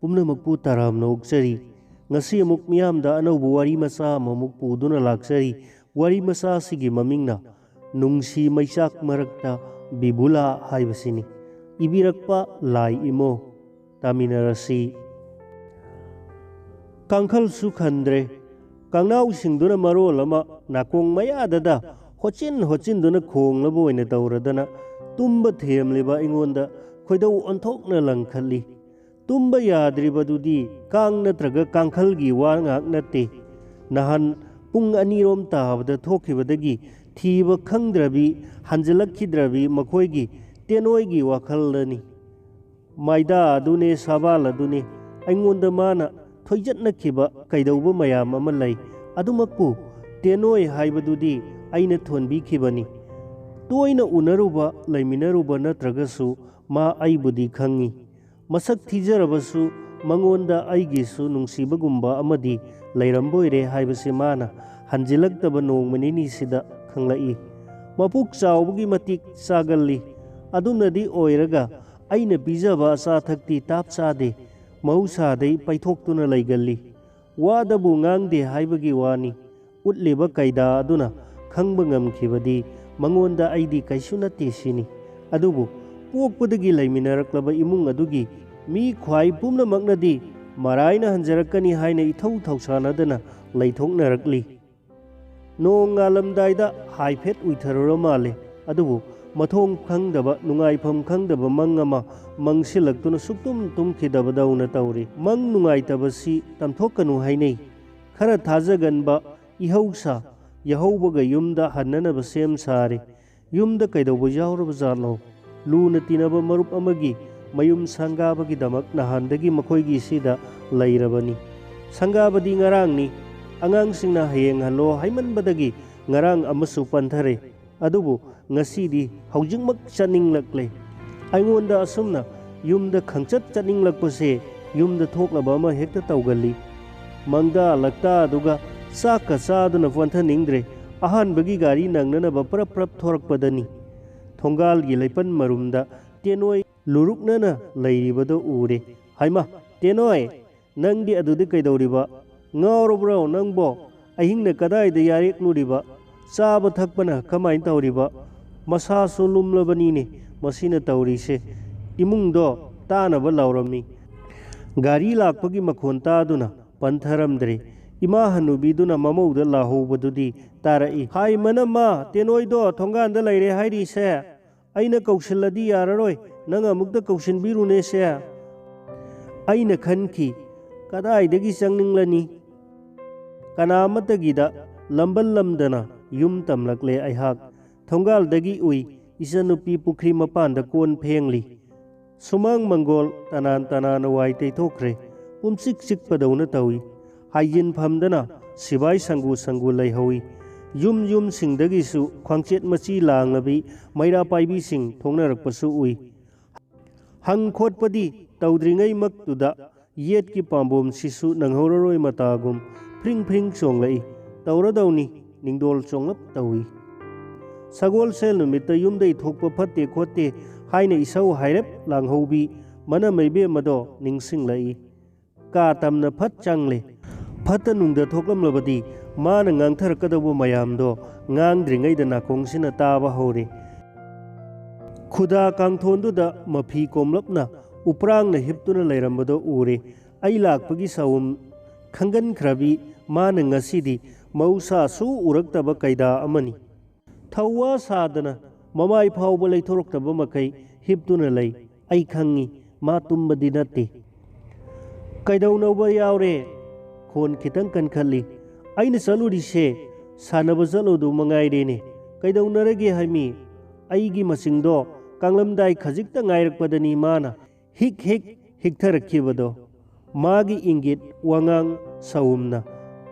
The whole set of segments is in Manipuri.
ꯄꯨꯝꯅꯃꯛꯄꯨ ꯇꯔꯥꯝꯅ ꯑꯣꯛꯆꯔꯤ꯫ ꯉꯁꯤ ꯑꯃꯨꯛ ꯃꯤꯌꯥꯝꯗ ꯑꯅꯧꯕ ꯋꯥꯔꯤ ꯃꯆꯥ ꯑꯃꯃꯨꯛ ꯄꯨꯗꯨꯅ ꯂꯥꯛꯆꯔꯤ꯫ ꯋꯥꯔꯤ ꯃꯆꯥ ꯑꯁꯤꯒꯤ ꯃꯃꯤꯡꯅ ꯅꯨꯡꯁꯤ ꯃꯩꯆꯥꯛ ꯃꯔꯛꯇ ꯕꯤꯕꯨꯂꯥ ꯍꯥꯏꯕꯁꯤꯅꯤ꯫ ꯏꯕꯤꯔꯛꯄ ꯂꯥꯏ ꯏꯃꯣ꯫ ꯇꯥꯃꯤꯟꯅꯔꯁꯤ꯫ ꯀꯥꯡꯈꯜꯁꯨ ꯈꯟꯗ꯭ꯔꯦ, ꯀꯥꯡꯅꯥꯎꯁꯤꯡꯗꯨꯅ ꯃꯔꯣꯜ ꯑꯃ ꯅꯥꯀꯣꯡ ꯃꯌꯥꯗꯗ ꯍꯣꯠꯆꯤꯟꯗꯨꯅ ꯈꯣꯡꯂꯕ ꯑꯣꯏꯅ ꯇꯧꯔꯗꯅ ꯇꯨꯝꯕ ꯊꯦꯝꯂꯤꯕ ꯑꯩꯉꯣꯟꯗ ꯈꯣꯏꯗꯧ ꯑꯣꯟꯊꯣꯛꯅ ꯂꯪꯈꯠꯂꯤ꯫ ꯇꯨꯝꯕ ꯌꯥꯗ꯭ꯔꯤꯕꯗꯨꯗꯤ ꯀꯥꯡ ꯅꯠꯇ꯭ꯔꯒ ꯀꯥꯡꯈꯜꯒꯤ ꯋꯥ ꯉꯥꯛ ꯅꯠꯇꯦ꯫ ꯅꯍꯥꯟ ꯄꯨꯡ 2 ꯇꯥꯕꯗ ꯊꯣꯛꯈꯤꯕꯗꯒꯤ ꯊꯤꯕ ꯈꯪꯗ꯭ꯔꯕꯤ ꯍꯟꯖꯤꯜꯂꯛꯈꯤꯗ꯭ꯔꯕꯤ ꯃꯈꯣꯏꯒꯤ ꯇꯦꯅꯣꯏꯒꯤ ꯋꯥꯈꯜꯗꯅꯤ꯫ ꯃꯥꯏꯗꯥ ꯑꯗꯨꯅꯦ ꯁꯥꯕꯥꯜ ꯑꯗꯨꯅꯦ ꯑꯩꯉꯣꯟꯗ ꯃꯥꯅ ꯊꯣꯏꯖꯠꯅꯈꯤꯕ ꯀꯩꯗꯧꯕ ꯃꯌꯥꯝ ꯑꯃ ꯂꯩ꯫ ꯑꯗꯨꯃꯛꯄꯨ ꯇꯦꯅꯣꯏ ꯍꯥꯏꯕꯗꯨꯗꯤ ꯑꯩꯅ ꯊꯣꯟꯕꯤꯈꯤꯕꯅꯤ꯫ ꯇꯣꯏꯅ ꯎꯅꯔꯨꯕ ꯂꯩꯃꯤꯟꯅꯔꯨꯕ ꯅꯠꯇ꯭ꯔꯒꯁꯨ ꯃꯥ ꯑꯩꯕꯨꯗꯤ ꯈꯪꯉꯤ꯫ ꯃꯁꯛ ꯊꯤꯖꯔꯕꯁꯨ ꯃꯉꯣꯟꯗ ꯑꯩꯒꯤꯁꯨ ꯅꯨꯡꯁꯤꯕꯒꯨꯝꯕ ꯑꯃꯗꯤ ꯂꯩꯔꯝꯕꯣꯏꯔꯦ ꯍꯥꯏꯕꯁꯤ ꯃꯥꯅ ꯍꯟꯖꯤꯜꯂꯛꯇꯕ ꯅꯣꯡꯃ ꯅꯤꯅꯤꯁꯤꯗ ꯈꯪꯂꯛꯏ꯫ ꯃꯄꯨꯛ ꯆꯥꯎꯕꯒꯤ ꯃꯇꯤꯛ ꯆꯥꯒꯜꯂꯤ꯫ ꯑꯗꯨꯅꯗꯤ ꯑꯣꯏꯔꯒ ꯑꯩꯅ ꯄꯤꯖꯕ ꯑꯆꯥ ꯑꯊꯛꯇꯤ ꯇꯥꯞ ꯆꯥꯗꯦ, ꯃꯍꯧꯁꯥꯗꯩ ꯄꯩꯊꯣꯛꯇꯨꯅ ꯂꯩꯒꯜꯂꯤ꯫ ꯋꯥꯗꯕꯨ ꯉꯥꯡꯗꯦ ꯍꯥꯏꯕꯒꯤ ꯋꯥꯅꯤ꯫ ꯎꯠꯂꯤꯕ ꯀꯩꯗꯥ ꯑꯗꯨꯅ ꯈꯪꯕ ꯉꯝꯈꯤꯕꯗꯤ ꯃꯉꯣꯟꯗ ꯑꯩꯗꯤ ꯀꯩꯁꯨ ꯅꯠꯇꯦ ꯁꯤꯅꯤ꯫ ꯑꯗꯨꯕꯨ ꯄꯣꯛꯄꯗꯒꯤ ꯂꯩꯃꯤꯟꯅꯔꯛꯂꯕ ꯏꯃꯨꯡ ꯑꯗꯨꯒꯤ ꯃꯤ ꯈ꯭ꯋꯥꯏ ꯄꯨꯝꯅꯃꯛꯅꯗꯤ ꯃꯔꯥꯏꯅ ꯍꯟꯖꯔꯛꯀꯅꯤ ꯍꯥꯏꯅ ꯏꯊꯧ ꯊꯧꯁꯥꯅꯗꯅ ꯂꯩꯊꯣꯛꯅꯔꯛꯂꯤ꯫ ꯅꯣꯡ ꯉꯥꯜꯂꯝꯗꯥꯏꯗ ꯍꯥꯏꯐꯦꯠ ꯎꯏꯊꯔꯨꯔ ꯃꯥꯜꯂꯦ꯫ ꯑꯗꯨꯕꯨ ꯃꯊꯣꯡ ꯈꯪꯗꯕ ꯅꯨꯡꯉꯥꯏꯐꯝ ꯈꯪꯗꯕ ꯃꯪ ꯑꯃ ꯃꯪꯁꯤꯜꯂꯛꯇꯨꯅ ꯁꯨꯛꯇꯨꯝ ꯇꯨꯝꯈꯤꯗꯕꯗꯧꯅ ꯇꯧꯔꯤ꯫ ꯃꯪ ꯅꯨꯡꯉꯥꯏꯇꯕꯁꯤ ꯇꯝꯊꯣꯛꯀꯅꯨ ꯍꯥꯏꯅꯩ꯫ ꯈꯔ ꯊꯥꯖꯒꯟꯕ ꯏꯍꯧꯁꯥ ꯌꯥꯍꯧꯕꯒ ꯌꯨꯝꯗ ꯍꯟꯅꯅꯕ ꯁꯦꯝ ꯁꯥꯔꯤ꯫ ꯌꯨꯝꯗ ꯀꯩꯗꯧꯕ ꯌꯥꯎꯔꯕꯖꯥꯠꯅꯣ? ꯂꯨꯅ ꯇꯤꯟꯅꯕ ꯃꯔꯨꯞ ꯑꯃꯒꯤ ꯃꯌꯨꯝ ꯁꯪꯒꯥꯕꯒꯤꯗꯃꯛ ꯅꯍꯥꯟꯗꯒꯤ ꯃꯈꯣꯏꯒꯤ ꯁꯤꯗ ꯂꯩꯔꯕꯅꯤ꯫ ꯁꯪꯒꯥꯕꯗꯤ ꯉꯔꯥꯡꯅꯤ꯫ ꯑꯉꯥꯡꯁꯤꯡꯅ ꯍꯌꯦꯡ ꯍꯜꯂꯣ ꯍꯥꯏꯃꯟꯕꯗꯒꯤ ꯉꯔꯥꯡ ꯑꯃꯁꯨ ꯄꯟꯊꯔꯦ꯫ ꯑꯗꯨꯕꯨ ꯉꯁꯤꯗꯤ ꯍꯧꯖꯤꯛꯃꯛ ꯆꯠꯅꯤꯡꯂꯛꯂꯦ꯫ ꯑꯩꯉꯣꯟꯗ ꯑꯁꯨꯝꯅ ꯌꯨꯝꯗ ꯈꯪꯆꯠ ꯆꯠꯅꯤꯡꯂꯛꯄꯁꯦ ꯌꯨꯝꯗ ꯊꯣꯛꯂꯕ ꯑꯃ ꯍꯦꯛꯇ ꯇꯧꯒꯜꯂꯤ꯫ ꯃꯪꯗꯥ ꯂꯛꯇꯥꯗꯨꯒ ꯆꯥꯛꯀ ꯆꯥꯗꯨꯅ ꯄꯣꯟꯊꯅꯤꯡꯗ꯭ꯔꯦ꯫ ꯑꯍꯥꯟꯕꯒꯤ ꯒꯥꯔꯤ ꯅꯪꯅꯅꯕ ꯄ꯭ꯔꯞ ꯄ꯭ꯔꯞ ꯊꯣꯔꯛꯄꯗꯅꯤ ꯊꯣꯡꯒꯥꯜꯒꯤ ꯂꯩꯄꯟ ꯃꯔꯨꯝꯗ ꯇꯦꯅꯣꯏ ꯂꯨꯔꯨꯛꯅꯅ ꯂꯩꯔꯤꯕꯗꯣ ꯎꯔꯦ꯫ ꯍꯩꯃꯥ ꯇꯦꯅꯣꯏ, ꯅꯪꯗꯤ ꯑꯗꯨꯗ ꯀꯩꯗꯧꯔꯤꯕ? ꯉꯥꯎꯔꯕ꯭ꯔꯣ ꯅꯪꯕꯣ? ꯑꯍꯤꯡꯅ ꯀꯗꯥꯏꯗ ꯌꯥꯔꯦꯛꯂꯨꯔꯤꯕ? ꯆꯥꯕ ꯊꯛꯄꯅ ꯀꯃꯥꯏꯅ ꯇꯧꯔꯤꯕ? ꯃꯁꯥꯁꯨ ꯂꯨꯝꯂꯕꯅꯤꯅꯦ ꯃꯁꯤꯅ ꯇꯧꯔꯤꯁꯦ꯫ ꯏꯃꯨꯡꯗꯣ ꯇꯥꯅꯕ ꯂꯥꯎꯔꯝꯃꯤ꯫ ꯒꯥꯔꯤ ꯂꯥꯛꯄꯒꯤ ꯃꯈꯣꯟ ꯇꯥꯗꯨꯅ ꯄꯟꯊꯔꯝꯗ꯭ꯔꯦ꯫ ꯏꯃꯥ ꯍꯅꯨꯕꯤꯗꯨꯅ ꯃꯃꯧꯗ ꯂꯥꯍꯧꯕꯗꯨꯗꯤ ꯇꯥꯔꯛꯏ꯫ ꯍꯥꯏ ꯃꯅꯝꯃ, ꯇꯦꯅꯣꯏꯗꯣ ꯊꯣꯡꯒꯥꯟꯗ ꯂꯩꯔꯦ ꯍꯥꯏꯔꯤꯁꯦ꯫ ꯑꯩꯅ ꯀꯧꯁꯤꯜꯂꯗꯤ ꯌꯥꯔꯔꯣꯏ, ꯅꯪ ꯑꯃꯨꯛꯇ ꯀꯧꯁꯤꯟꯕꯤꯔꯨꯅꯦꯁꯦ꯫ ꯑꯩꯅ ꯈꯟꯈꯤ, ꯀꯗꯥꯏꯗꯒꯤ ꯆꯪꯅꯤꯡꯂꯅꯤ? ꯀꯅꯥꯃꯠꯇꯒꯤꯗ ꯂꯝꯕꯟꯂꯝꯗꯅ ꯌꯨꯝ ꯇꯝꯂꯛꯂꯦ ꯑꯩꯍꯥꯛ꯫ ꯊꯣꯡꯒꯥꯜꯗꯒꯤ ꯎꯏ ꯏꯆꯟꯅꯨꯄꯤ ꯄꯨꯈ꯭ꯔꯤ ꯃꯄꯥꯟꯗ ꯀꯣꯟ ꯐꯦꯡꯂꯤ꯫ ꯁꯨꯃꯥꯡ ꯃꯪꯒꯣꯜ ꯇꯅꯥꯟ ꯇꯅꯥꯟꯅ ꯋꯥꯏ ꯇꯩꯊꯣꯛꯈ꯭ꯔꯦ꯫ ꯄꯨꯝꯆꯤꯛ ꯆꯤꯛꯄꯗꯧꯅ ꯇꯧꯏ꯫ ꯍꯥꯏꯖꯤꯟꯐꯝꯗꯅ ꯁꯤꯕꯥꯏ ꯁꯪꯒꯨ ꯂꯩꯍꯧꯏ꯫ ꯌꯨꯝꯁꯤꯡꯗꯒꯤꯁꯨ ꯈ꯭ꯋꯥꯡꯆꯦꯠ ꯃꯆꯤ ꯂꯥꯡꯂꯕꯤ ꯃꯩꯔꯥ ꯄꯥꯏꯕꯤꯁꯤꯡ ꯊꯣꯛꯅꯔꯛꯄꯁꯨ ꯎꯏ꯫ ꯍꯪ ꯈꯣꯠꯄꯗꯤ ꯇꯧꯗ꯭ꯔꯤꯉꯩꯃꯛꯇꯨꯗ ꯌꯦꯠꯀꯤ ꯄꯥꯝꯕꯣꯝꯁꯤꯁꯨ ꯅꯪꯍꯧꯔꯔꯣꯏ ꯃꯇꯥꯒꯨꯝ ꯐ꯭ꯔꯤꯡ ꯐ꯭ꯔꯤꯡ ꯆꯣꯡꯂꯛꯏ꯫ ꯇꯧꯔꯗꯧꯅꯤ, ꯅꯤꯡꯗꯣꯜ ꯆꯣꯡꯂꯞ ꯇꯧꯏ꯫ ꯁꯒꯣꯜꯁꯦꯜ ꯅꯨꯃꯤꯠꯇ ꯌꯨꯝꯗꯩ ꯊꯣꯛꯄ ꯐꯠꯇꯦ ꯈꯣꯠꯇꯦ ꯍꯥꯏꯅ ꯏꯁꯧ ꯍꯥꯏꯔꯞ ꯂꯥꯡꯍꯧꯕꯤ ꯃꯅꯃꯩꯕꯦꯝꯃꯗꯣ ꯅꯤꯡꯁꯤꯡꯂꯛꯏ꯫ ꯀꯥ ꯇꯝꯅ ꯐꯠ ꯆꯪꯂꯦ꯫ ꯐꯠꯇ ꯅꯨꯡꯗ ꯊꯣꯛꯂꯝꯂꯕꯗꯤ ꯃꯥꯅ ꯉꯥꯡꯊꯔꯛꯀꯗꯧꯕ ꯃꯌꯥꯝꯗꯣ ꯉꯥꯡꯗ꯭ꯔꯤꯉꯩꯗ ꯅꯥꯀꯣꯡꯁꯤꯅ ꯇꯥꯕ ꯍꯧꯔꯦ꯫ ꯈꯨꯗꯥ ꯀꯥꯡꯊꯣꯟꯗꯨꯗ ꯃꯐꯤ ꯀꯣꯝꯂꯞꯅ ꯎꯄ꯭ꯔꯥꯡꯅ ꯍꯤꯞꯇꯨꯅ ꯂꯩꯔꯝꯕꯗꯣ ꯎꯔꯦ꯫ ꯑꯩ ꯂꯥꯛꯄꯒꯤ ꯁꯥꯎꯝ ꯈꯪꯒꯟꯈ꯭ꯔꯕꯤ ꯃꯥꯅ ꯉꯁꯤꯗꯤ ꯃꯍꯧꯁꯥ ꯁꯨ ꯎꯔꯛꯇꯕ ꯀꯩꯗꯥ ꯑꯃꯅꯤ꯫ ꯊꯧꯋꯥ ꯁꯥꯗꯅ ꯃꯃꯥꯏ ꯐꯥꯎꯕ ꯂꯩꯊꯣꯔꯛꯇꯕ ꯃꯈꯩ ꯍꯤꯞꯇꯨꯅ ꯂꯩ꯫ ꯑꯩ ꯈꯪꯉꯤ ꯃꯥ ꯇꯨꯝꯕꯗꯤ ꯅꯠꯇꯦ꯫ ꯀꯩꯗꯧꯅꯧꯕ ꯌꯥꯎꯔꯦ? ꯈꯣꯟ ꯈꯤꯇꯪ ꯀꯟꯈꯠꯂꯤ꯫ ꯑꯩꯅ ꯆꯠꯂꯨꯔꯤꯁꯦ ꯁꯥꯟꯅꯕ ꯆꯠꯂꯨꯗꯧ ꯃꯉꯥꯏꯔꯦꯅꯦ꯫ ꯀꯩꯗꯧꯅꯔꯒꯦ ꯍꯥꯏꯃꯤ? ꯑꯩꯒꯤ ꯃꯆꯤꯡꯗꯣ ꯀꯥꯡꯂꯝꯗꯥꯏ ꯈꯖꯤꯛꯇ ꯉꯥꯏꯔꯛꯄꯗꯅꯤ ꯃꯥꯅ ꯍꯤꯛ ꯍꯤꯛ ꯍꯤꯛꯊꯔꯛꯈꯤꯕꯗꯣ꯫ ꯃꯥꯒꯤ ꯏꯪꯒꯤꯠ ꯋꯥꯉꯥꯡ ꯁꯍꯨꯝꯅ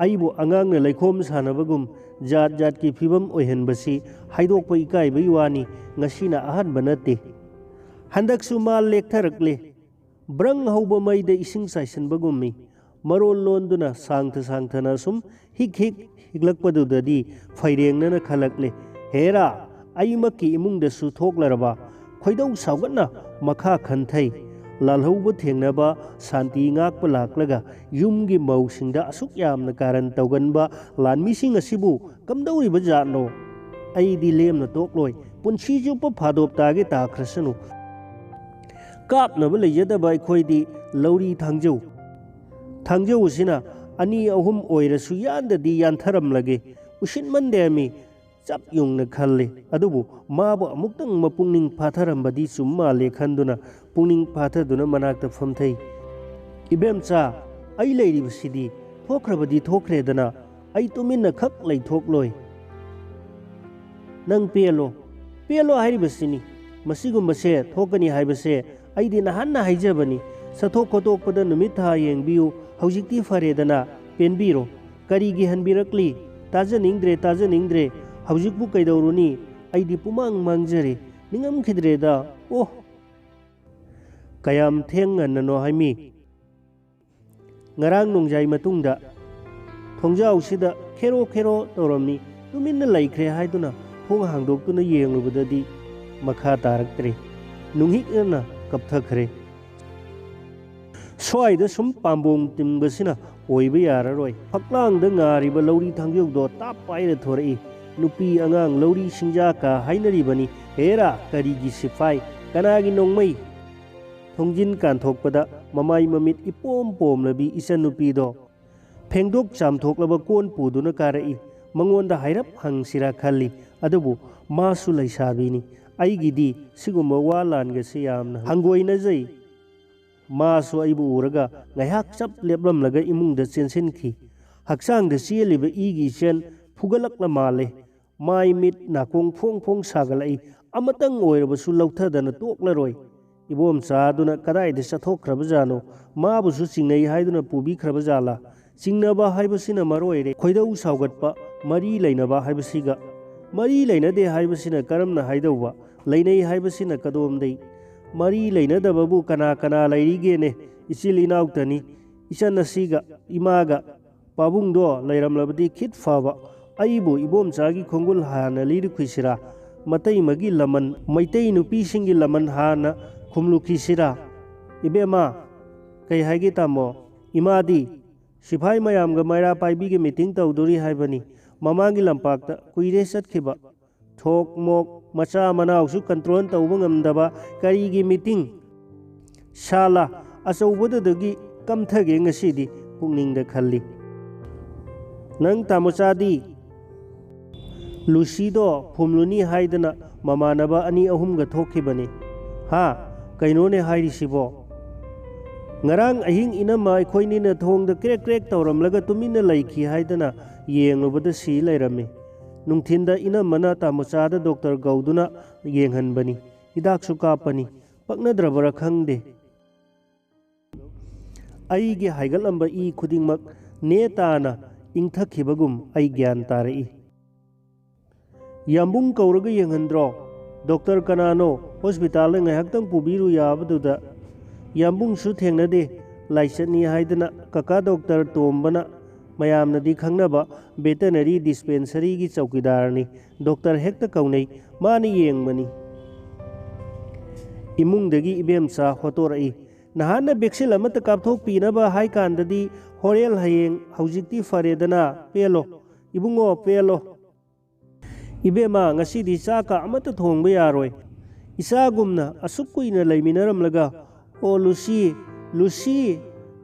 ꯑꯩꯕꯨ ꯑꯉꯥꯡꯅ ꯂꯩꯈꯣꯝ ꯁꯥꯟꯅꯕꯒꯨꯝ ꯖꯥꯠ ꯖꯥꯠꯀꯤ ꯐꯤꯕꯝ ꯑꯣꯏꯍꯟꯕꯁꯤ ꯍꯥꯏꯗꯣꯛꯄ ꯏꯀꯥꯏꯕꯩ ꯋꯥꯅꯤ, ꯉꯁꯤꯅ ꯑꯍꯥꯟꯕ ꯅꯠꯇꯦ꯫ ꯍꯟꯗꯛꯁꯨ ꯃꯥ ꯂꯦꯛꯊꯔꯛꯂꯦ꯫ ꯕ꯭ꯔꯪ ꯍꯧꯕ ꯃꯩꯗ ꯏꯁꯤꯡ ꯆꯥꯏꯁꯤꯟꯕꯒꯨꯝꯃꯤ꯫ ꯃꯔꯣꯜ ꯂꯣꯟꯗꯨꯅ ꯁꯥꯡꯊꯅ ꯁꯨꯝ ꯍꯤꯛ ꯍꯤꯛ ꯍꯤꯛꯂꯛꯄꯗꯨꯗꯗꯤ ꯐꯩꯔꯦꯡꯅꯅ ꯈꯜꯂꯛꯂꯦ꯫ ꯍꯦꯔꯥ, ꯑꯩꯃꯛꯀꯤ ꯏꯃꯨꯡꯗꯁꯨ ꯊꯣꯛꯂꯔꯕ? ꯈꯣꯏꯗꯧ ꯁꯥꯎꯒꯠꯅ ꯃꯈꯥ ꯈꯟꯊꯩ꯫ ꯂꯥꯜꯍꯧꯕ ꯊꯦꯡꯅꯕ ꯁꯥꯟꯇꯤ ꯉꯥꯛꯄ ꯂꯥꯛꯂꯒ ꯌꯨꯝꯒꯤ ꯃꯧꯁꯤꯡꯗ ꯑꯁꯨꯛ ꯌꯥꯝꯅ ꯀꯥꯔꯟ ꯇꯧꯒꯟꯕ ꯂꯥꯟꯃꯤꯁꯤꯡ ꯑꯁꯤꯕꯨ ꯀꯝꯗꯧꯔꯤꯕ ꯖꯥꯠꯅꯣ? ꯑꯩꯗꯤ ꯂꯦꯝꯅ ꯇꯣꯛꯂꯣꯏ, ꯄꯨꯟꯁꯤ ꯆꯨꯞꯄ ꯐꯥꯗꯣꯞ ꯇꯥꯒꯦ ꯇꯥꯈ꯭ꯔꯁꯅꯨ꯫ ꯀꯥꯞꯅꯕ ꯂꯩꯖꯗꯕ ꯑꯩꯈꯣꯏꯗꯤ ꯂꯧꯔꯤ ꯊꯥꯡꯖꯧ ꯑꯁꯤꯅ ꯑꯅꯤ ꯑꯍꯨꯝ ꯑꯣꯏꯔꯁꯨ ꯌꯥꯟꯗꯗꯤ ꯌꯥꯟꯊꯔꯝꯂꯒꯦ, ꯎꯁꯤꯠꯃꯟꯗꯦꯃꯤ ꯆꯞ ꯌꯨꯡꯅ ꯈꯜꯂꯤ꯫ ꯑꯗꯨꯕꯨ ꯃꯥꯕꯨ ꯑꯃꯨꯛꯇꯪ ꯃꯄꯨꯡꯅꯤꯡ ꯐꯥꯊꯔꯝꯕꯗꯤ ꯆꯨꯝ ꯃꯥꯜꯂꯦ ꯈꯟꯗꯨꯅ ꯄꯨꯛꯅꯤꯡ ꯐꯥꯊꯗꯨꯅ ꯃꯅꯥꯛꯇ ꯐꯝꯊꯩ꯫ ꯏꯕꯦꯝꯆꯥ, ꯑꯩ ꯂꯩꯔꯤꯕꯁꯤꯗꯤ ꯊꯣꯛꯈ꯭ꯔꯕꯗꯤ ꯊꯣꯛꯈ꯭ꯔꯦꯗꯅ, ꯑꯩ ꯇꯨꯃꯤꯟꯅ ꯈꯛ ꯂꯩꯊꯣꯛꯂꯣꯏ꯫ ꯅꯪ ꯄꯦꯜꯂꯣ ꯍꯥꯏꯔꯤꯕꯁꯤꯅꯤ꯫ ꯃꯁꯤꯒꯨꯝꯕꯁꯦ ꯊꯣꯛꯀꯅꯤ ꯍꯥꯏꯕꯁꯦ ꯑꯩꯗꯤ ꯅꯍꯥꯟꯅ ꯍꯥꯏꯖꯕꯅꯤ꯫ ꯆꯠꯊꯣꯛ ꯈꯣꯠꯇꯣꯛꯄꯗ ꯅꯨꯃꯤꯠ ꯊꯥ ꯌꯦꯡꯕꯤꯌꯨ, ꯍꯧꯖꯤꯛꯇꯤ ꯐꯔꯦꯗꯅ, ꯄꯦꯟꯕꯤꯔꯣ꯫ ꯀꯔꯤꯒꯤ ꯍꯟꯕꯤꯔꯛꯂꯤ? ꯇꯥꯖꯅꯤꯡꯗ꯭ꯔꯦ, ꯍꯧꯖꯤꯛꯄꯨ ꯀꯩꯗꯧꯔꯨꯅꯤ? ꯑꯩꯗꯤ ꯄꯨꯃꯥꯡ ꯃꯥꯡꯖꯔꯦ, ꯅꯤꯡꯉꯝꯈꯤꯗ꯭ꯔꯦꯗ꯫ ꯑꯣ, ꯀꯌꯥꯝ ꯊꯦꯡꯉꯟꯅꯅꯣ ꯍꯥꯏꯃꯤ? ꯉꯔꯥꯡ ꯅꯣꯡꯖꯥꯏ ꯃꯇꯨꯡꯗ ꯊꯣꯡꯖꯥꯎꯁꯤꯗ ꯈꯦꯔꯣ ꯇꯧꯔꯝꯃꯤ, ꯇꯨꯃꯤꯟꯅ ꯂꯩꯈ꯭ꯔꯦ ꯍꯥꯏꯗꯨꯅ ꯊꯣꯡ ꯍꯥꯡꯗꯣꯛꯇꯨꯅ ꯌꯦꯡꯂꯨꯕꯗꯗꯤ ꯃꯈꯥ ꯇꯥꯔꯛꯇ꯭ꯔꯦ, ꯅꯨꯡꯍꯤꯛꯅꯅ ꯀꯞꯊꯈ꯭ꯔꯦ꯫ ꯁ꯭ꯋꯥꯏꯗ ꯁꯨꯝ ꯄꯥꯝꯕꯣꯝ ꯇꯤꯡꯕꯁꯤꯅ ꯑꯣꯏꯕ ꯌꯥꯔꯔꯣꯏ꯫ ꯐꯛꯂꯥꯡꯗ ꯉꯥꯔꯤꯕ ꯂꯧꯔꯤ ꯊꯥꯡꯖꯧꯗꯣ ꯇꯥꯞ ꯄꯥꯏꯔ ꯊꯣꯔꯛꯏ꯫ ꯅꯨꯄꯤ ꯑꯉꯥꯡ ꯂꯧꯔꯤ ꯁꯤꯡꯖꯥꯀ ꯍꯥꯏꯅꯔꯤꯕꯅꯤ꯫ ꯍꯦꯔꯥ, ꯀꯔꯤꯒꯤ ꯁꯤꯐꯥꯏ? ꯀꯅꯥꯒꯤ ꯅꯣꯡꯃꯩ? ꯊꯣꯡꯖꯤꯟ ꯀꯥꯟꯊꯣꯛꯄꯗ ꯃꯃꯥꯏ ꯃꯃꯤꯠ ꯏꯄꯣꯝ ꯄꯣꯝꯂꯕꯤ ꯏꯆꯟꯅꯨꯄꯤꯗꯣ ꯐꯦꯡꯗꯣꯛ ꯆꯥꯝꯊꯣꯛꯂꯕ ꯀꯣꯟ ꯄꯨꯗꯨꯅ ꯀꯥꯔꯛꯏ꯫ ꯃꯉꯣꯟꯗ ꯍꯥꯏꯔꯞ ꯍꯪꯁꯤꯔꯥ ꯈꯜꯂꯤ, ꯑꯗꯨꯕꯨ ꯃꯥꯁꯨ ꯂꯩꯁꯥꯕꯤꯅꯤ꯫ ꯑꯩꯒꯤꯗꯤ ꯁꯤꯒꯨꯝꯕ ꯋꯥ ꯂꯥꯟꯒꯁꯤ ꯌꯥꯝꯅ ꯍꯪꯒꯣꯏꯅꯖꯩ꯫ ꯃꯥꯁꯨ ꯑꯩꯕꯨ ꯎꯔꯒ ꯉꯥꯏꯍꯥꯛ ꯆꯞ ꯂꯦꯞꯂꯝꯂꯒ ꯏꯃꯨꯡꯗ ꯆꯦꯟꯁꯤꯟꯈꯤ꯫ ꯍꯛꯆꯥꯡꯗ ꯆꯦꯜꯂꯤꯕ ꯏꯒꯤ ꯏꯆꯦꯜ ꯐꯨꯒꯠꯂꯛꯂ ꯃꯥꯜꯂꯦ꯫ ꯃꯥꯏ ꯃꯤꯠ ꯅꯥꯀꯣꯡ ꯐꯣꯡ ꯁꯥꯒꯠꯂꯛꯏ꯫ ꯑꯃꯇꯪ ꯑꯣꯏꯔꯕꯁꯨ ꯂꯧꯊꯗꯅ ꯇꯣꯛꯂꯔꯣꯏ꯫ ꯏꯕꯣꯝꯆꯥꯗꯨꯅ ꯀꯗꯥꯏꯗ ꯆꯠꯊꯣꯛꯈ꯭ꯔꯕꯖꯥꯠꯅꯣ? ꯃꯥꯕꯨꯁꯨ ꯆꯤꯡꯅꯩ ꯍꯥꯏꯗꯨꯅ ꯄꯨꯕꯤꯈ꯭ꯔꯕꯖꯥꯠꯂꯥ? ꯆꯤꯡꯅꯕ ꯍꯥꯏꯕꯁꯤꯅ ꯃꯔꯣꯏꯔꯦ, ꯈꯣꯏꯗꯧ ꯁꯥꯎꯒꯠꯄ, ꯃꯔꯤ ꯂꯩꯅꯕ ꯍꯥꯏꯕꯁꯤꯒ꯫ ꯃꯔꯤ ꯂꯩꯅꯗꯦ ꯍꯥꯏꯕꯁꯤꯅ ꯀꯔꯝꯅ ꯍꯥꯏꯗꯧꯕ? ꯂꯩꯅꯩ ꯍꯥꯏꯕꯁꯤꯅ ꯀꯗꯣꯝꯗꯩ? ꯃꯔꯤ ꯂꯩꯅꯗꯕꯕꯨꯀꯅꯥ ꯂꯩꯔꯤꯒꯦꯅꯦ? ꯏꯆꯤꯜ ꯏꯅꯥꯎꯇꯅꯤ꯫ ꯏꯆꯟ ꯑꯁꯤꯒ ꯏꯃꯥꯒ ꯄꯥꯕꯨꯡꯗꯣ ꯂꯩꯔꯝꯂꯕꯗꯤ ꯈꯤꯠ ꯐꯕ꯫ ꯑꯩꯕꯨ ꯏꯕꯣꯝꯆꯥꯒꯤ ꯈꯣꯡꯒꯨꯜ ꯍꯥꯟꯅ ꯂꯤꯔꯨꯈꯤꯁꯤꯔꯥ? ꯃꯇꯩꯃꯒꯤ ꯂꯃꯟ, ꯃꯩꯇꯩ ꯅꯨꯄꯤꯁꯤꯡꯒꯤ ꯂꯃꯟ ꯍꯥꯟꯅ ꯈꯨꯝꯂꯨꯈꯤꯁꯤꯔꯥ? ꯏꯕꯦꯝꯃ, ꯀꯩ ꯍꯥꯏꯒꯦ ꯇꯥꯃꯣ? ꯏꯃꯥꯗꯤ ꯁꯤꯐꯥꯏ ꯃꯌꯥꯝꯒ ꯃꯩꯔꯥ ꯄꯥꯏꯕꯤꯒ ꯃꯤꯇꯤꯡ ꯇꯧꯗꯣꯔꯤ ꯍꯥꯏꯕꯅꯤ ꯃꯃꯥꯡꯒꯤ ꯂꯝꯄꯥꯛꯇ, ꯀꯨꯏꯔꯦ ꯆꯠꯈꯤꯕ꯫ ꯊꯣꯛ ꯃꯣꯛ ꯃꯆꯥ ꯃꯅꯥꯎꯁꯨ ꯀꯟꯇ꯭ꯔꯣꯜ ꯇꯧꯕ ꯉꯝꯗꯕ ꯀꯔꯤꯒꯤ ꯃꯤꯇꯤꯡ? ꯁꯥꯂꯥ, ꯑꯆꯧꯕꯗꯨꯗꯒꯤ ꯀꯝꯊꯒꯦ ꯉꯁꯤꯗꯤ ꯄꯨꯛꯅꯤꯡꯗ ꯈꯜꯂꯤ꯫ ꯅꯪ ꯇꯥꯃꯣꯆꯥꯗꯤ? ꯂꯨꯁꯤꯗꯣ ꯐꯨꯝꯂꯨꯅꯤ ꯍꯥꯏꯗꯅ ꯃꯃꯥꯟꯅꯕ ꯑꯅꯤ ꯑꯍꯨꯝꯒ ꯊꯣꯛꯈꯤꯕꯅꯤ꯫ ꯍꯥ? ꯀꯩꯅꯣꯅꯦ ꯍꯥꯏꯔꯤꯁꯤꯕꯣ? ꯉꯔꯥꯡ ꯑꯍꯤꯡ ꯏꯅꯝꯃ ꯑꯩꯈꯣꯏꯅꯤꯅ ꯊꯣꯡꯗ ꯀ꯭ꯔꯦꯛ ꯇꯧꯔꯝꯂꯒ ꯇꯨꯃꯤꯟꯅ ꯂꯩꯈꯤ ꯍꯥꯏꯗꯅ ꯌꯦꯡꯂꯨꯕꯗ ꯁꯤ ꯂꯩꯔꯝꯃꯤ꯫ ꯅꯨꯡꯊꯤꯟꯗ ꯏꯅꯝꯃꯅ ꯇꯥꯃꯣꯆꯥꯗ ꯗꯣꯛꯇꯔ ꯀꯧꯗꯨꯅ ꯌꯦꯡꯍꯟꯕꯅꯤ, ꯍꯤꯗꯥꯛꯁꯨ ꯀꯥꯞꯄꯅꯤ꯫ ꯄꯛꯅꯗ꯭ꯔꯕꯔꯥ ꯈꯪꯗꯦ꯫ ꯑꯩꯒꯤ ꯍꯥꯏꯒꯠꯂꯝꯕ ꯏ ꯈꯨꯗꯤꯡꯃꯛ ꯅꯦ ꯇꯥꯅ ꯏꯪꯊꯈꯤꯕꯒꯨꯝ ꯑꯩ ꯒ꯭ꯌꯥꯟ ꯇꯥꯔꯛꯏ꯫ ꯌꯥꯝꯕꯨꯡ ꯀꯧꯔꯒ ꯌꯦꯡꯍꯟꯗ꯭ꯔꯣ? ꯗꯣꯛꯇꯔ ꯀꯅꯥꯅꯣ? ꯍꯣꯁꯄꯤꯇꯥꯜꯗ ꯉꯥꯏꯍꯥꯛꯇꯪ ꯄꯨꯕꯤꯔꯨ ꯌꯥꯕꯗꯨꯗ꯫ ꯌꯥꯝꯕꯨꯡꯁꯨ ꯊꯦꯡꯅꯗꯦ, ꯂꯥꯏꯆꯠꯅꯤ ꯍꯥꯏꯗꯅ ꯀꯀꯥ ꯗꯣꯛꯇꯔ ꯇꯣꯝꯕꯅ, ꯃꯌꯥꯝꯅꯗꯤ ꯈꯪꯅꯕ ꯚꯦꯇꯅꯔꯤ ꯗꯤꯁꯄꯦꯟꯁꯔꯤꯒꯤ ꯆꯧꯀꯤꯗꯥꯔꯅꯤ꯫ ꯗꯣꯛꯇꯔ ꯍꯦꯛꯇ ꯀꯧꯅꯩ, ꯃꯥꯅ ꯌꯦꯡꯕꯅꯤ꯫ ꯏꯃꯨꯡꯗꯒꯤ ꯏꯕꯦꯝꯆꯥ ꯍꯣꯠꯇꯣꯔꯛꯏ꯫ ꯅꯍꯥꯟꯅ ꯚꯦꯛꯁꯤꯟ ꯑꯃꯠꯇ ꯀꯥꯞꯊꯣꯛꯄꯤꯅꯕ ꯍꯥꯏꯀꯥꯟꯗꯗꯤ ꯍꯣꯔꯦꯟ ꯍꯌꯦꯡ, ꯍꯧꯖꯤꯛꯇꯤ ꯐꯔꯦꯗꯅ꯫ ꯄꯦꯜꯂꯣ ꯏꯕꯨꯡꯉꯣ, ꯄꯦꯜꯂꯣ꯫ ꯏꯕꯦꯝꯃ, ꯉꯁꯤꯗꯤ ꯆꯥꯛꯀ ꯑꯃꯠꯇ ꯊꯣꯡꯕ ꯌꯥꯔꯣꯏ꯫ ꯏꯆꯥꯒꯨꯝꯅ ꯑꯁꯨꯛ ꯀꯨꯏꯅ ꯂꯩꯃꯤꯟꯅꯔꯝꯂꯒ꯫ ꯑꯣ ꯂꯨꯁꯤ,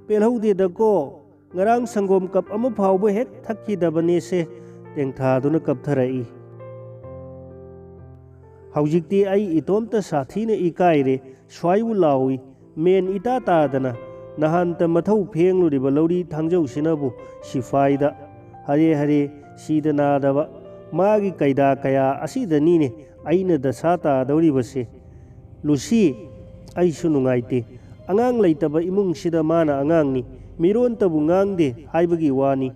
ꯄꯦꯜꯍꯧꯗꯦꯗꯀꯣ꯫ ꯉꯔꯥꯡ ꯁꯪꯒꯣꯝ ꯀꯞ ꯑꯃ ꯐꯥꯎꯕ ꯍꯦꯛ ꯊꯛꯈꯤꯗꯕꯅꯦꯁꯦ꯫ ꯇꯦꯡꯊꯥꯗꯨꯅ ꯀꯞꯊꯔꯛꯏ꯫ ꯍꯧꯖꯤꯛꯇꯤ ꯑꯩ ꯏꯇꯣꯝꯇ ꯁꯥꯊꯤꯅ ꯏꯀꯥꯏꯔꯦ, ꯁ꯭ꯋꯥꯏꯕꯨ ꯂꯥꯎꯏ, ꯃꯦꯟ ꯏꯇꯥ ꯇꯥꯗꯅ꯫ ꯅꯍꯥꯟꯇ ꯃꯊꯧ ꯐꯦꯡꯂꯨꯔꯤꯕ ꯂꯧꯔꯤ ꯊꯥꯡꯖꯧꯁꯤꯅꯕꯨ ꯁꯤꯐꯥꯏꯗ ꯍꯔꯦ ꯁꯤꯗ ꯅꯥꯗꯕ ꯃꯥꯒꯤ ꯀꯩꯗꯥ ꯀꯌꯥ ꯑꯁꯤꯗꯅꯤꯅꯦ ꯑꯩꯅ ꯗꯁꯥ ꯇꯥꯗꯧꯔꯤꯕꯁꯦ꯫ ꯂꯨꯁꯤ, ꯑꯩꯁꯨ ꯅꯨꯡꯉꯥꯏꯇꯦ꯫ ꯑꯉꯥꯡ ꯂꯩꯇꯕ ꯏꯃꯨꯡꯁꯤꯗ ꯃꯥꯅ ꯑꯉꯥꯡꯅꯤ, ꯃꯤꯔꯣꯟꯇꯕꯨ ꯉꯥꯡꯗꯦ ꯍꯥꯏꯕꯒꯤ ꯋꯥꯅꯤ꯫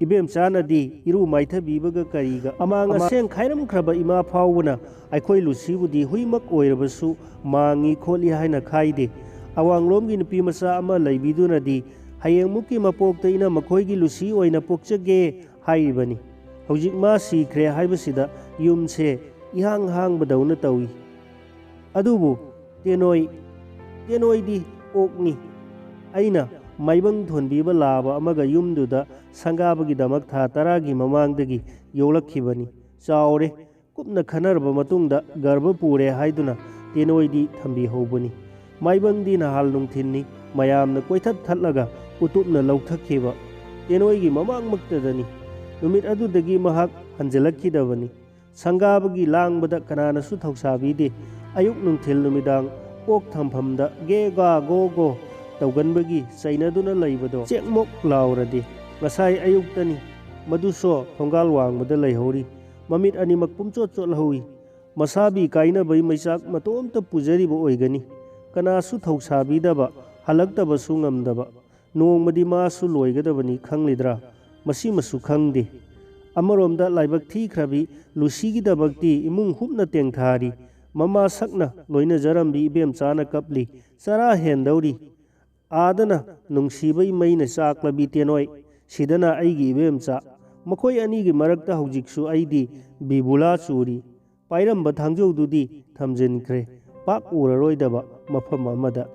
ꯏꯕꯦꯝꯆꯥꯅꯗꯤ ꯏꯔꯨ ꯃꯥꯏꯊꯕꯤꯕꯒ ꯀꯔꯤꯒ ꯑꯃꯥꯡ ꯑꯁꯦꯡ ꯈꯥꯏꯔꯝꯈ꯭ꯔꯕ ꯏꯃꯥ ꯐꯥꯎꯕꯅ ꯑꯩꯈꯣꯏ ꯂꯨꯁꯤꯕꯨꯗꯤ ꯍꯨꯏꯃꯛ ꯑꯣꯏꯔꯕꯁꯨ ꯃꯥꯡꯉꯤ ꯈꯣꯠꯂꯤ ꯍꯥꯏꯅ ꯈꯥꯏꯗꯦ꯫ ꯑꯋꯥꯡꯂꯣꯝꯒꯤ ꯅꯨꯄꯤ ꯃꯆꯥ ꯑꯃ ꯂꯩꯕꯤꯗꯨꯅꯗꯤ ꯍꯌꯦꯡꯃꯨꯛꯀꯤ ꯃꯄꯣꯛꯇ ꯃꯈꯣꯏꯒꯤ ꯂꯨꯁꯤ ꯑꯣꯏꯅ ꯄꯣꯛꯆꯒꯦ ꯍꯥꯏꯔꯤꯕꯅꯤ꯫ ꯍꯧꯖꯤꯛ ꯃꯥ ꯁꯤꯈ꯭ꯔꯦ ꯍꯥꯏꯕꯁꯤꯗ ꯌꯨꯝꯁꯦ ꯏꯍꯥꯡ ꯍꯥꯡꯕꯗꯧꯅ ꯇꯧꯏ꯫ ꯑꯗꯨꯕꯨ ꯇꯦꯅꯣꯏꯗꯤ ꯑꯣꯛꯅꯤ꯫ ꯑꯩꯅ ꯃꯥꯏꯕꯪ ꯊꯣꯟꯕꯤꯕ ꯂꯥꯕ ꯑꯃꯒ ꯌꯨꯝꯗꯨꯗ ꯁꯪꯒꯥꯕꯒꯤꯗꯃꯛ ꯊꯥ 10ꯒꯤ ꯃꯃꯥꯡꯗꯒꯤ ꯌꯣꯛꯂꯛꯈꯤꯕꯅꯤ꯫ ꯆꯥꯎꯔꯦ, ꯀꯨꯞꯅ ꯈꯟꯅꯔꯕ ꯃꯇꯨꯡꯗ ꯒꯔꯚ ꯄꯨꯔꯦ ꯍꯥꯏꯗꯨꯅ ꯇꯦꯅꯣꯏꯗꯤ ꯊꯝꯕꯤꯍꯧꯕꯅꯤ꯫ ꯃꯥꯏꯕꯪꯗꯤ ꯅꯍꯥꯜ ꯅꯨꯡꯊꯤꯟꯅꯤ ꯃꯌꯥꯝꯅ ꯀꯣꯏꯊꯠ ꯊꯠꯂꯒ ꯎꯇꯨꯞꯅ ꯂꯧꯊꯈꯤꯕ ꯇꯦꯅꯣꯏꯒꯤ ꯃꯃꯥꯡꯃꯛꯇꯗꯅꯤ꯫ ꯅꯨꯃꯤꯠ ꯑꯗꯨꯗꯒꯤ ꯃꯍꯥꯛ ꯍꯟꯖꯤꯜꯂꯛꯈꯤꯗꯕꯅꯤ꯫ ꯁꯪꯒꯥꯕꯒꯤ ꯂꯥꯡꯕꯗ ꯀꯅꯥꯅꯁꯨ ꯊꯧꯁꯥꯕꯤꯗꯦ꯫ ꯑꯌꯨꯛ ꯅꯨꯡꯊꯤꯜ ꯅꯨꯃꯤꯗꯥꯡ ꯑꯣꯛ ꯊꯝꯐꯝꯗ ꯒꯦꯒꯥ ꯒꯣꯒꯣ ꯇꯧꯒꯟꯕꯒꯤ ꯆꯩꯅꯗꯨꯅ ꯂꯩꯕꯗꯣ ꯆꯦꯛꯃꯣꯛ ꯂꯥꯎꯔꯗꯤ꯫ ꯉꯁꯥꯏ ꯑꯌꯨꯛꯇꯅꯤ ꯃꯗꯨꯁꯨ ꯊꯣꯡꯒꯥꯜ ꯋꯥꯡꯃꯗ ꯂꯩꯍꯧꯔꯤ꯫ ꯃꯃꯤꯠ ꯑꯅꯤꯃꯛ ꯄꯨꯝꯆꯣꯠ ꯆꯣꯠꯍꯧꯏ꯫ ꯃꯁꯥꯕꯤ ꯀꯥꯏꯅꯕꯩ ꯃꯩꯆꯥꯛ ꯃꯇꯣꯝꯇ ꯄꯨꯖꯔꯤꯕ ꯑꯣꯏꯒꯅꯤ꯫ ꯀꯅꯥꯁꯨ ꯊꯧꯁꯥꯕꯤꯗꯕ, ꯍꯜꯂꯛꯇꯕꯁꯨ ꯉꯝꯗꯕ꯫ ꯅꯣꯡꯃꯗꯤ ꯃꯥꯁꯨ ꯂꯣꯏꯒꯗꯕꯅꯤ ꯈꯪꯂꯤꯗ꯭ꯔꯥ? ꯃꯁꯤꯃꯁꯨ ꯈꯪꯗꯦ꯫ ꯑꯃꯔꯣꯝꯗ ꯂꯥꯏꯕꯛ ꯊꯤꯈ꯭ꯔꯕꯤ ꯂꯨꯁꯤꯒꯤꯗꯃꯛꯇꯤ ꯏꯃꯨꯡ ꯍꯨꯞꯅ ꯇꯦꯡꯊꯥꯔꯤ꯫ ꯃꯃꯥ ꯁꯛꯅ ꯂꯣꯏꯅꯖꯔꯝꯕꯤ ꯏꯕꯦꯝꯆꯥꯅ ꯀꯞꯂꯤ꯫ ꯆꯔꯥ ꯍꯦꯟꯗꯧꯔꯤ꯫ ꯑꯥꯗꯅ ꯅꯨꯡꯁꯤꯕꯩ ꯃꯩꯅ ꯆꯥꯛꯂꯕꯤ ꯇꯦꯅꯣꯏ, ꯁꯤꯗꯅ ꯑꯩꯒꯤ ꯏꯕꯦꯝꯆꯥ꯫ ꯃꯈꯣꯏ ꯑꯅꯤꯒꯤ ꯃꯔꯛꯇ ꯍꯧꯖꯤꯛꯁꯨ ꯑꯩꯗꯤ ꯕꯤꯕꯨꯂꯥ ꯆꯨꯔꯤ꯫ ꯄꯥꯏꯔꯝꯕ ꯊꯥꯡꯖꯧꯗꯨꯗꯤ ꯊꯝꯖꯤꯟꯈ꯭ꯔꯦ ꯄꯥꯛ ꯎꯔꯔꯣꯏꯗꯕ ꯃꯐꯝ ꯑꯃꯗ꯫